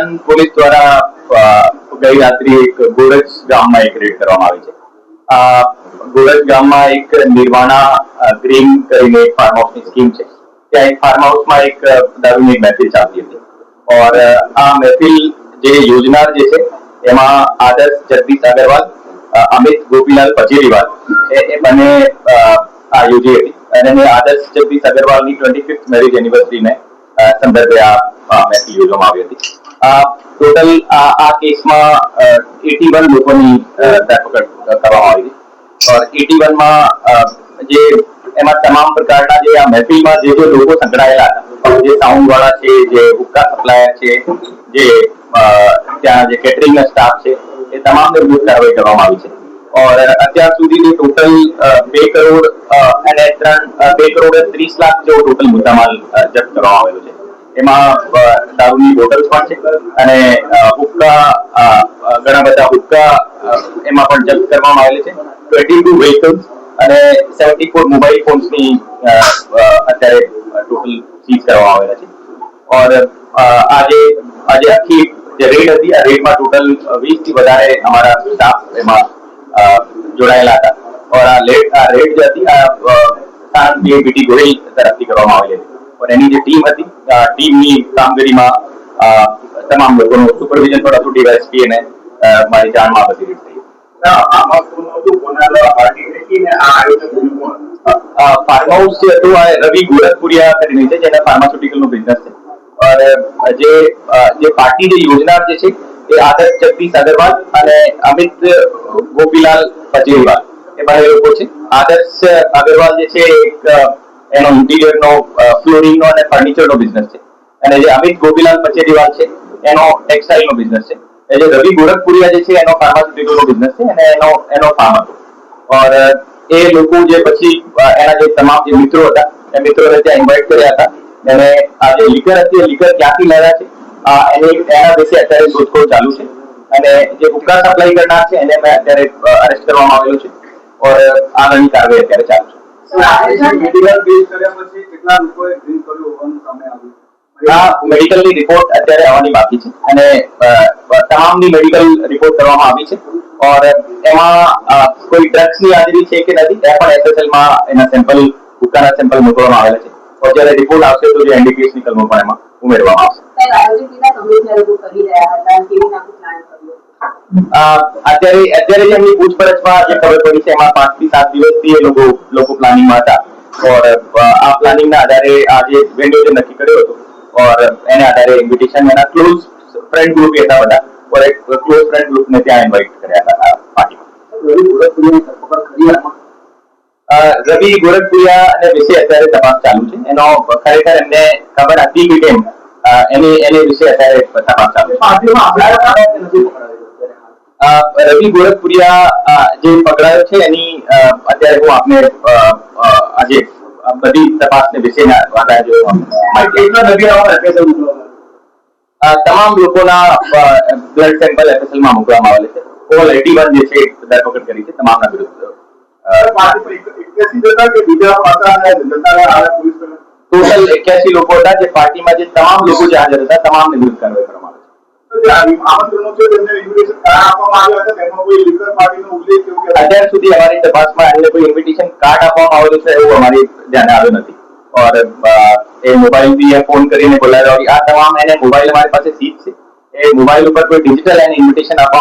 Patan police દ્વારા ગઈ રાત્રે એક ગોરજ ગામમાં એક રેડ કરવામાં આવી છે। ગોરજ ગામમાં એક નિર્વાણા ગ્રીન કરીને એક ફાર્મ હાઉસની સ્કીમ છે। ત્યાં એક ફાર્મ હાઉસમાં એક દારૂની એક મહેફિલ ચાલતી હતી और આ મહેફિલ જે યોજનાર જે છે એમાં આદર્શ જગદીશ અગ્રવાલ, અમિત ગોપીલાલ પચેરીવાલ એ બંને આ યોજી હતી અને આદર્શ જગદીશ અગ્રવાલની 25th મેરેજ એનિવર્સરીને સંદર્ભે આ મહેફિલ યોજવામાં આવી હતી। ટોટલ આ કેસમાં 81 લોકોની ધરપકડ કરવામાં આવી હતી और 81 માં જે એમાં તમામ પ્રકારના જે આ મહેફિલમાં જે લોકો સંકળાયેલા હતા, જે સાઉન્ડ વાળા છે, જે હુક્કા સપ્લાયર છે, જે ત્યાં જે કેટરિંગના સ્ટાફ છે, એ તમામને વિરુદ્ધ કાર્યવાહી કરવામાં આવી છે और અત્યાર સુધી ટોટલ 2 કરોડ અને 2 કરોડ 30 લાખ જેવો ટોટલ મુદ્દામાલ જપ્ત કરવામાં આવેલો છે। એમાં દારૂની બોટલ્સ પણ છે અને હુક્કા ઘણા બધા હુક્કા એમાં પણ જપ્ત કરવામાં આવેલી છે। 22 વ્હીકલ્સ અને 74 મોબાઈલ ફોન્સની અત્યારે ટોટલ સીઝ કરવામાં આવેલા છે और આજે આખી જે રેડ હતી આ રેડમાં ટોટલ 20 થી વધારે અમારા સ્ટાફ એમાં જોડાયેલા હતા और આ રેડ જે હતી આ બીટી ગોહિલ તરફથી કરવામાં આવેલી હતી और એની જે ટીમ હતી ટીમની કામગીરીમાં તમામ લોકોનું સુપરવિઝન પણ હતું ડીવાયએસપી અને મારી જાણમાં બધી રીત થઈ। फार्म हाउस से तो रवि गोरखपुरिया કરીને છે જેના ફાર્માસ્યુટિકલ નો બિઝનેસ છે और જે પાર્ટી જે યોજના જે છે એ આદર્શ જગદીશ અગ્રવાલ અને અમિત ગોપીલાલ પચેરીવાલ એ બંને લોકો છે। આદર્શ અગ્રવાલ જે છે એક એનો ઇન્ટિરિયરનો ફ્લોરિંગનો અને ફર્નિચરનો બિઝનેસ છે અને જે અમિત ગોપીલાલ પચેરીવાલ છે એનો ટેક્સટાઇલનો બિઝનેસ છે। જે રવિ ગોરખપુરિયા જે છે એનો ફાર્માસ્યુટિકલનો બિઝનેસ છે અને એનો ફાર્મ હતો और એ લોકો જે પછી એના જે તમામ જે મિત્રો હતા એ મિત્રોને ત્યાં ઇન્વાઇટ કર્યા હતા અને આ જે લીકર હતી એ લીકર ક્યાંથી લાવ્યા છે એના વિશે અત્યારે શોધખોળ ચાલુ છે અને જે હુક્કા સપ્લાય કરનાર છે એને મેં અત્યારે અરેસ્ટ કરવામાં આવેલો છે और આગળની કાર્યવાહી અત્યારે ચાલુ છે। મેડિકલની રિપોર્ટ અત્યારે આવવાની બાકી છે અને તમામની મેડિકલ રિપોર્ટ કરવામાં આવી છે और એમાં કોઈ ડ્રગ્સની હાજરી છે કે નથી એ પણ એસએસએલમાં એના સેમ્પલ હુક્કાના સેમ્પલ મોકલવામાં આવેલા છે और જ્યારે રિપોર્ટ આવશે તો જે એનડીપીએસની કલમો પણ એમાં ઉમેરવામાં આવશે। અત્યારે જે એમની પૂછપરછમાં જે ખબર પડી છે એમાં 5 થી 7 દિવસથી એ લોકો પ્લાનિંગમાં હતા और આ પ્લાનિંગના આધારે આ જે વેન્યુ જે નક્કી કર્યો હતો और એને આધારે ઇન્વિટેશન એના ક્લોઝ ફ્રેન્ડ ગ્રુપ હતા બધા और એક ક્લોઝ ફ્રેન્ડ ગ્રુપને ત્યાં ઇન્વાઇટ કર્યા હતા આ પાર્ટીમાં। રવિ ગોરખપુરિયા અને વિશે અત્યારે તપાસ ચાલુ છે। એનો ખરેખર એમને ખબર હતી કે કેમ એની વિશે અત્યારે તપાસ ચાલુ છે। રવિ ગોરખપુરિયા જે પકડાયો છે એની અત્યારે હું આપને આજે બધી તપાસને વિશેના તમામ લોકોના બ્લડ સેમ્પલ એફએસએલમાં મૂકવામાં આવેલા છે। ઓલ 81 જે છે ધરપકડ કરી છે તમામના વિરુદ્ધ। ટોટલ 81 લોકો હતા જે પાર્ટીમાં જે તમામ લોકો જે હાજર હતા તમામને વિરુદ્ધ કાર્યવાહી કરવામાં આવે છે। અત્યાર સુધી અમારી તપાસમાં એમને કોઈ ઇન્વિટેશન કાર્ડ આપવામાં આવેલું છે એવું અમારી ધ્યાને આવ્યું નથી और એ મોબાઈલથી ફોન કરીને બોલાવ્યા આ તમામ એને મોબાઈલ અમારી પાસે સીટ છે એ મોબાઈલ ઉપર કોઈ ડિજિટલ એને ઇન્વિટેશન આપવામાં